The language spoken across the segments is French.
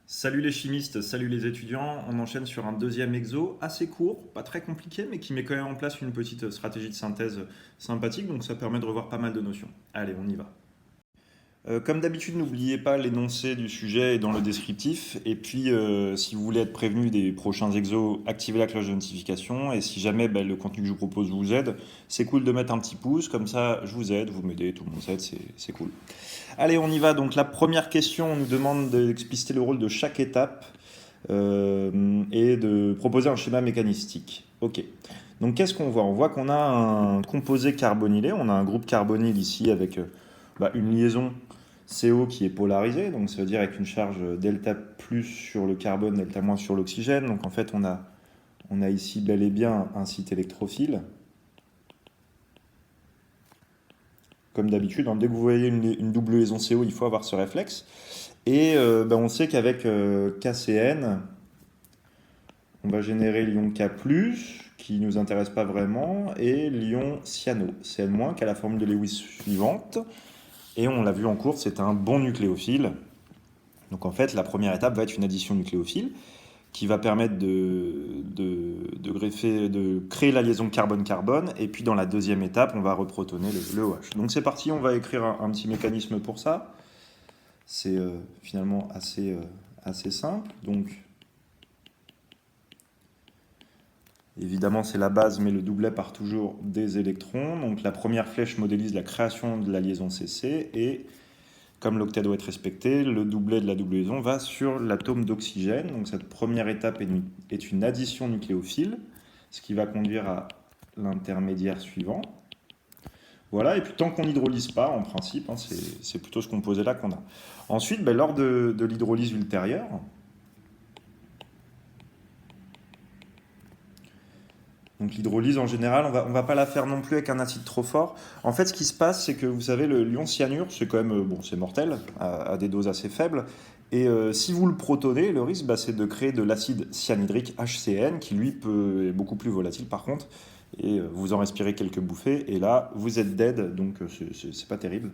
Salut les chimistes, salut les étudiants. On enchaîne sur un deuxième exo assez court, pas très compliqué, mais qui met quand même en place une petite stratégie de synthèse sympathique, donc ça permet de revoir pas mal de notions. Allez, on y va. Comme d'habitude, n'oubliez pas l'énoncé du sujet et dans le descriptif. Et puis, si vous voulez être prévenu des prochains exos, activez la cloche de notification. Et si jamais le contenu que je vous propose vous aide, c'est cool de mettre un petit pouce. Comme ça, je vous aide, vous m'aidez, tout le monde s'aide, c'est cool. Allez, on y va. Donc, la première question, on nous demande d'expliciter le rôle de chaque étape et de proposer un schéma mécanistique. Ok. Donc, qu'est-ce qu'on voit? On voit qu'on a un composé carbonylé. On a un groupe carbonyle ici avec une liaison CO qui est polarisée, donc ça veut dire avec une charge delta plus sur le carbone, delta moins sur l'oxygène. Donc en fait, on a ici bel et bien un site électrophile. Comme d'habitude, dès que vous voyez une double liaison CO, il faut avoir ce réflexe. Et on sait qu'avec KCN, on va générer l'ion K+, qui ne nous intéresse pas vraiment, et l'ion cyano, Cn-, qui a la formule de Lewis suivante. Et on l'a vu en cours, c'est un bon nucléophile. Donc en fait, la première étape va être une addition nucléophile qui va permettre de créer la liaison carbone-carbone. Et puis dans la deuxième étape, on va reprotoner le OH. Donc c'est parti, on va écrire un petit mécanisme pour ça. C'est finalement assez simple. Donc évidemment, c'est la base, mais le doublet part toujours des électrons. Donc la première flèche modélise la création de la liaison CC et comme l'octet doit être respecté, le doublet de la double liaison va sur l'atome d'oxygène. Donc cette première étape est une addition nucléophile, ce qui va conduire à l'intermédiaire suivant. Voilà, et puis tant qu'on n'hydrolyse pas, en principe, c'est plutôt ce composé-là qu'on a. Ensuite, lors de l'hydrolyse ultérieure, donc l'hydrolyse en général, on va pas la faire non plus avec un acide trop fort. En fait, ce qui se passe, c'est que vous savez, l'ion cyanure, c'est quand même, c'est mortel, à des doses assez faibles. Et si vous le protonez, le risque, c'est de créer de l'acide cyanhydrique HCN, qui lui est beaucoup plus volatile par contre. Et vous en respirez quelques bouffées, et là, vous êtes dead, donc c'est pas terrible.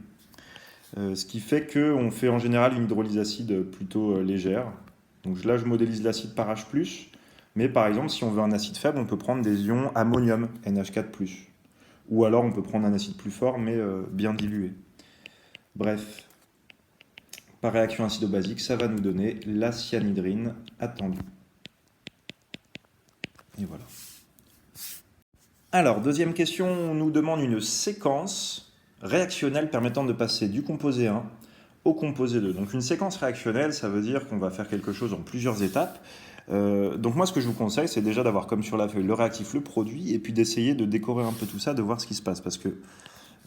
Ce qui fait qu'on fait en général une hydrolyse acide plutôt légère. Donc là, je modélise l'acide par H+. Mais par exemple, si on veut un acide faible, on peut prendre des ions ammonium, NH4+. Ou alors on peut prendre un acide plus fort, mais bien dilué. Bref, par réaction acido-basique, ça va nous donner la cyanhydrine attendue. Et voilà. Alors, deuxième question, on nous demande une séquence réactionnelle permettant de passer du composé 1 au composé 2. Donc une séquence réactionnelle, ça veut dire qu'on va faire quelque chose en plusieurs étapes. Donc moi, ce que je vous conseille, c'est déjà d'avoir comme sur la feuille le réactif, le produit, et puis d'essayer de décorer un peu tout ça, de voir ce qui se passe, parce que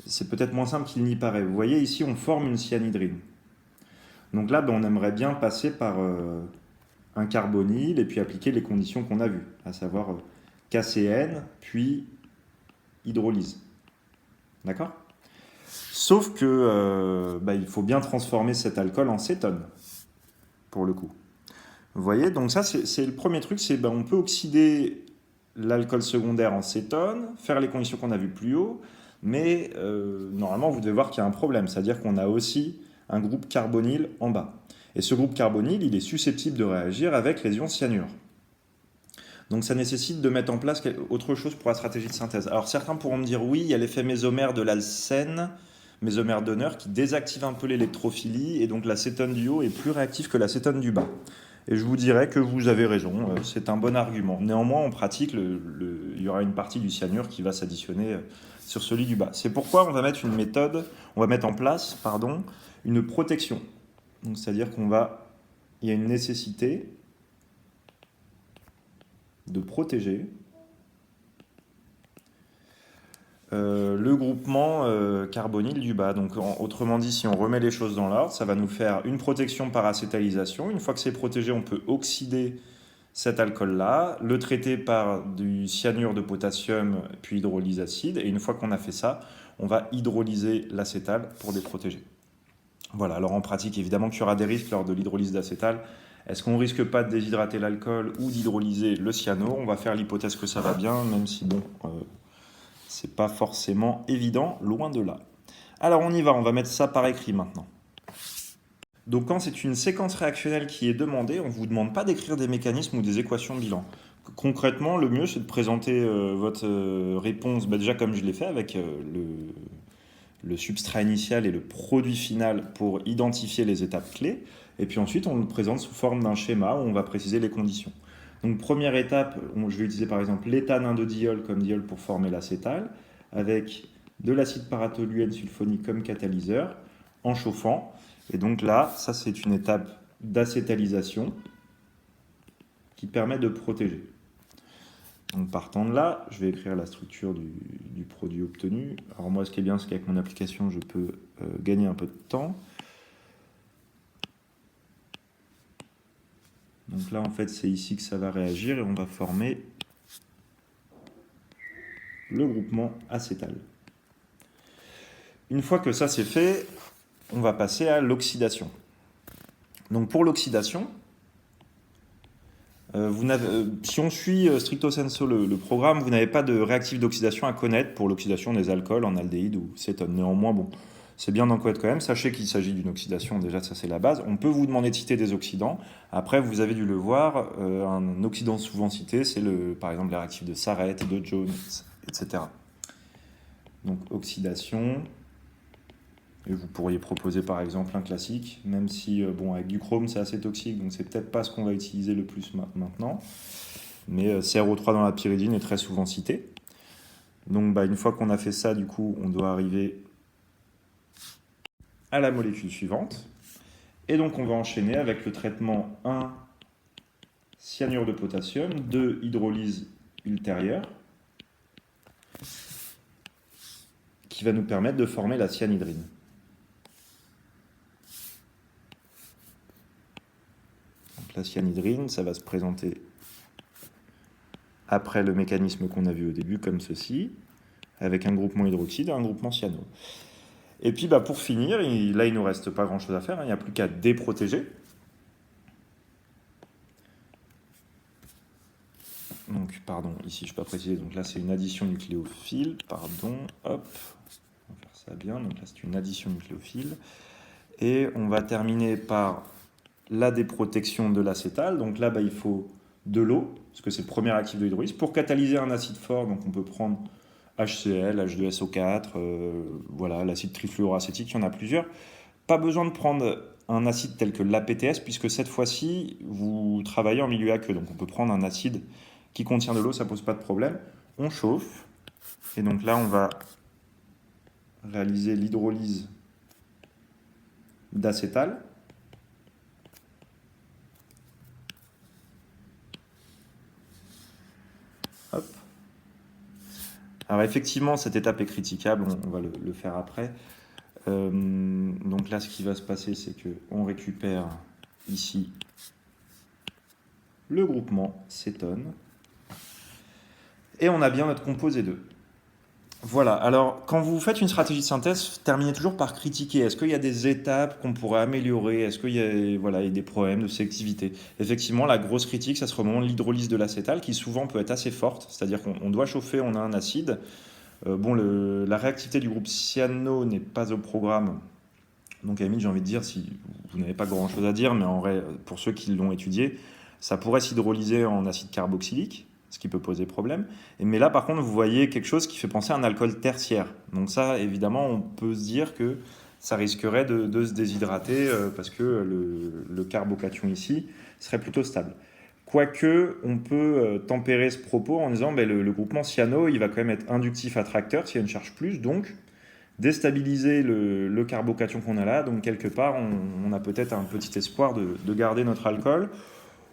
c'est peut-être moins simple qu'il n'y paraît. Vous voyez, ici, on forme une cyanhydrine. Donc là, on aimerait bien passer par un carbonyle, et puis appliquer les conditions qu'on a vues, à savoir KCN, puis hydrolyse. D'accord? Sauf que il faut bien transformer cet alcool en cétone, pour le coup. Vous voyez, donc ça, c'est le premier truc, c'est on peut oxyder l'alcool secondaire en cétone, faire les conditions qu'on a vues plus haut, mais normalement, vous devez voir qu'il y a un problème, c'est-à-dire qu'on a aussi un groupe carbonyle en bas. Et ce groupe carbonyle, il est susceptible de réagir avec les ions cyanure. Donc ça nécessite de mettre en place autre chose pour la stratégie de synthèse. Alors certains pourront me dire, oui, il y a l'effet mésomère de l'alcène, mésomère d'honneur, qui désactive un peu l'électrophilie, et donc l'acétone du haut est plus réactif que l'acétone du bas. Et je vous dirais que vous avez raison, c'est un bon argument. Néanmoins, en pratique, il y aura une partie du cyanure qui va s'additionner sur celui du bas. C'est pourquoi on va mettre en place, une protection. Donc, c'est-à-dire il y a une nécessité de protéger le groupement carbonyle du bas. Donc, autrement dit, si on remet les choses dans l'ordre, ça va nous faire une protection par acétalisation. Une fois que c'est protégé, on peut oxyder cet alcool-là, le traiter par du cyanure de potassium, puis hydrolyse acide. Et une fois qu'on a fait ça, on va hydrolyser l'acétal pour déprotéger. Voilà, alors en pratique, évidemment qu'il y aura des risques lors de l'hydrolyse d'acétal. Est-ce qu'on ne risque pas de déshydrater l'alcool ou d'hydrolyser le cyano? On va faire l'hypothèse que ça va bien, même si c'est pas forcément évident, loin de là. Alors on y va, on va mettre ça par écrit maintenant. Donc quand c'est une séquence réactionnelle qui est demandée, on ne vous demande pas d'écrire des mécanismes ou des équations de bilan. Concrètement, le mieux, c'est de présenter votre réponse, déjà comme je l'ai fait, avec le substrat initial et le produit final pour identifier les étapes clés. Et puis ensuite, on le présente sous forme d'un schéma où on va préciser les conditions. Donc première étape, je vais utiliser par exemple l'éthane indodiol comme diol pour former l'acétal, avec de l'acide paratoluène sulfonique comme catalyseur, en chauffant. Et donc là, ça c'est une étape d'acétalisation qui permet de protéger. Donc partant de là, je vais écrire la structure du produit obtenu. Alors moi, ce qui est bien, c'est qu'avec mon application, je peux gagner un peu de temps. Donc là, en fait, c'est ici que ça va réagir et on va former le groupement acétal. Une fois que ça c'est fait, on va passer à l'oxydation. Donc pour l'oxydation, si on suit stricto sensu le programme, vous n'avez pas de réactif d'oxydation à connaître pour l'oxydation des alcools en aldéhyde ou cétone. Néanmoins, bon, c'est bien d'en connaître quand même. Sachez qu'il s'agit d'une oxydation, déjà ça c'est la base. On peut vous demander de citer des oxydants. Après, vous avez dû le voir, un oxydant souvent cité, c'est par exemple les réactifs de Sarrett, de Jones, etc. Donc oxydation. Et vous pourriez proposer par exemple un classique, même si bon, avec du chrome c'est assez toxique, donc c'est peut-être pas ce qu'on va utiliser le plus maintenant. Mais CrO3 dans la pyridine est très souvent cité. Donc une fois qu'on a fait ça, du coup, on doit arriver à la molécule suivante. Et donc on va enchaîner avec le traitement 1, cyanure de potassium, 2, hydrolyse ultérieure, qui va nous permettre de former la cyanhydrine. La cyanhydrine, ça va se présenter après le mécanisme qu'on a vu au début, comme ceci, avec un groupement hydroxyde et un groupement cyano. Et puis pour finir, là il ne nous reste pas grand chose à faire, il n'y a plus qu'à déprotéger. Donc, pardon, ici je ne peux pas préciser, donc là c'est une addition nucléophile, pardon, hop, on va faire ça bien, donc là c'est une addition nucléophile. Et on va terminer par la déprotection de l'acétal. Donc là, il faut de l'eau, parce que c'est le premier actif de l'hydrolyse. Pour catalyser un acide fort, donc on peut prendre HCl, H2SO4, voilà, l'acide trifluoroacétique, il y en a plusieurs. Pas besoin de prendre un acide tel que l'APTS, puisque cette fois-ci, vous travaillez en milieu aqueux. Donc on peut prendre un acide qui contient de l'eau, ça ne pose pas de problème. On chauffe, et donc là, on va réaliser l'hydrolyse d'acétal. Hop. Alors effectivement, cette étape est critiquable, on va le faire après. Donc là, ce qui va se passer, c'est qu'on récupère ici le groupement cétone. Et on a bien notre composé 2. Voilà, alors quand vous faites une stratégie de synthèse, terminez toujours par critiquer. Est-ce qu'il y a des étapes qu'on pourrait améliorer? Est-ce qu'il y a des problèmes de sélectivité? Effectivement, la grosse critique, ça sera au moment de l'hydrolyse de l'acétal, qui souvent peut être assez forte. C'est-à-dire qu'on doit chauffer, on a un acide. La réactivité du groupe cyano n'est pas au programme. Donc à la limite, j'ai envie de dire, si vous n'avez pas grand-chose à dire, mais en vrai, pour ceux qui l'ont étudié, ça pourrait s'hydrolyser en acide carboxylique, ce qui peut poser problème. Mais là, par contre, vous voyez quelque chose qui fait penser à un alcool tertiaire. Donc ça, évidemment, on peut se dire que ça risquerait de se déshydrater parce que le carbocation ici serait plutôt stable. Quoique, on peut tempérer ce propos en disant le groupement cyano, il va quand même être inductif attracteur s'il y a une charge plus, donc déstabiliser le carbocation qu'on a là. Donc quelque part, on a peut-être un petit espoir de garder notre alcool.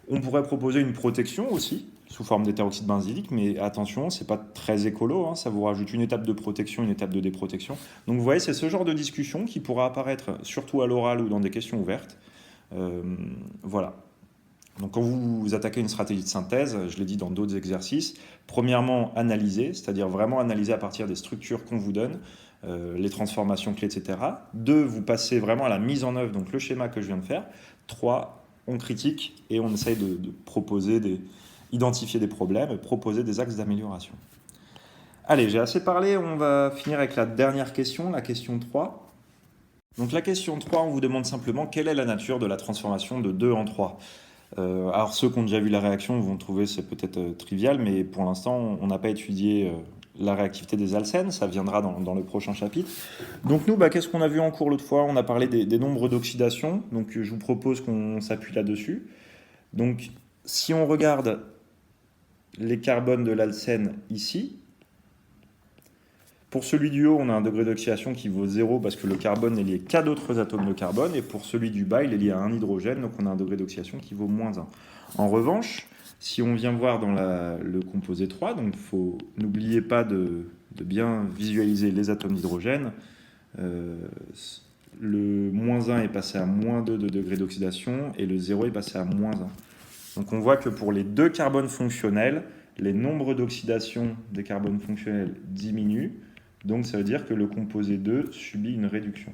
On pourrait proposer une protection aussi, sous forme d'éperoxyde benzylique, mais attention, c'est pas très écolo, hein, ça vous rajoute une étape de protection, une étape de déprotection. Donc vous voyez, c'est ce genre de discussion qui pourra apparaître surtout à l'oral ou dans des questions ouvertes. Voilà. Donc quand vous attaquez une stratégie de synthèse, je l'ai dit dans d'autres exercices, premièrement, analyser, c'est-à-dire vraiment analyser à partir des structures qu'on vous donne, les transformations clés, etc. 2, vous passez vraiment à la mise en œuvre, donc le schéma que je viens de faire. 3, on critique et on essaye de proposer identifier des problèmes et proposer des axes d'amélioration. Allez, j'ai assez parlé, on va finir avec la dernière question, la question 3. Donc la question 3, on vous demande simplement quelle est la nature de la transformation de 2 en 3. Alors ceux qui ont déjà vu la réaction vont trouver c'est peut-être trivial, mais pour l'instant on n'a pas étudié la réactivité des alcènes, ça viendra dans le prochain chapitre. Donc nous, qu'est-ce qu'on a vu en cours l'autre fois? On a parlé des nombres d'oxydation, donc je vous propose qu'on s'appuie là-dessus. Donc si on regarde les carbones de l'alcène ici, pour celui du haut, on a un degré d'oxydation qui vaut 0 parce que le carbone est lié qu'à d'autres atomes de carbone, et pour celui du bas, il est lié à un hydrogène, donc on a un degré d'oxydation qui vaut moins 1. En revanche, si on vient voir dans le composé 3, donc n'oubliez pas de bien visualiser les atomes d'hydrogène, le moins 1 est passé à moins 2 de degré d'oxydation, et le 0 est passé à moins 1. Donc on voit que pour les deux carbones fonctionnels, les nombres d'oxydation des carbones fonctionnels diminuent. Donc ça veut dire que le composé 2 subit une réduction.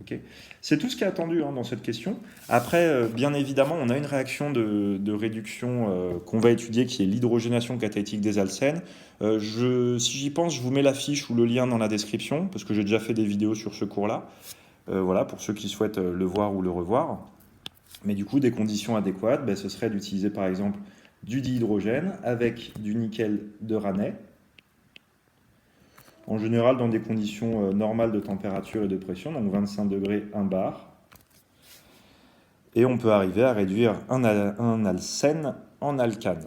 Okay. C'est tout ce qui est attendu dans cette question. Après, bien évidemment, on a une réaction de réduction qu'on va étudier qui est l'hydrogénation catalytique des alcènes. Si j'y pense, je vous mets la fiche ou le lien dans la description parce que j'ai déjà fait des vidéos sur ce cours-là. Voilà, pour ceux qui souhaitent le voir ou le revoir. Mais du coup, des conditions adéquates, ce serait d'utiliser par exemple du dihydrogène avec du nickel de Raney. En général, dans des conditions normales de température et de pression, donc 25 degrés, 1 bar. Et on peut arriver à réduire un alcène en alcane.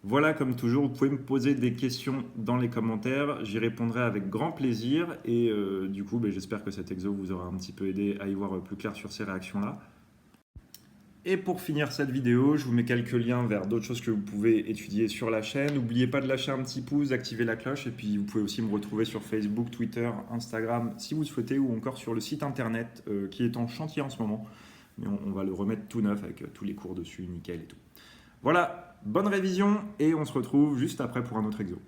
Voilà, comme toujours, vous pouvez me poser des questions dans les commentaires. J'y répondrai avec grand plaisir. Et du coup, j'espère que cet exo vous aura un petit peu aidé à y voir plus clair sur ces réactions-là. Et pour finir cette vidéo, je vous mets quelques liens vers d'autres choses que vous pouvez étudier sur la chaîne. N'oubliez pas de lâcher un petit pouce, d'activer la cloche. Et puis, vous pouvez aussi me retrouver sur Facebook, Twitter, Instagram, si vous le souhaitez, ou encore sur le site internet qui est en chantier en ce moment. Mais on va le remettre tout neuf avec tous les cours dessus, nickel et tout. Voilà, bonne révision et on se retrouve juste après pour un autre exo.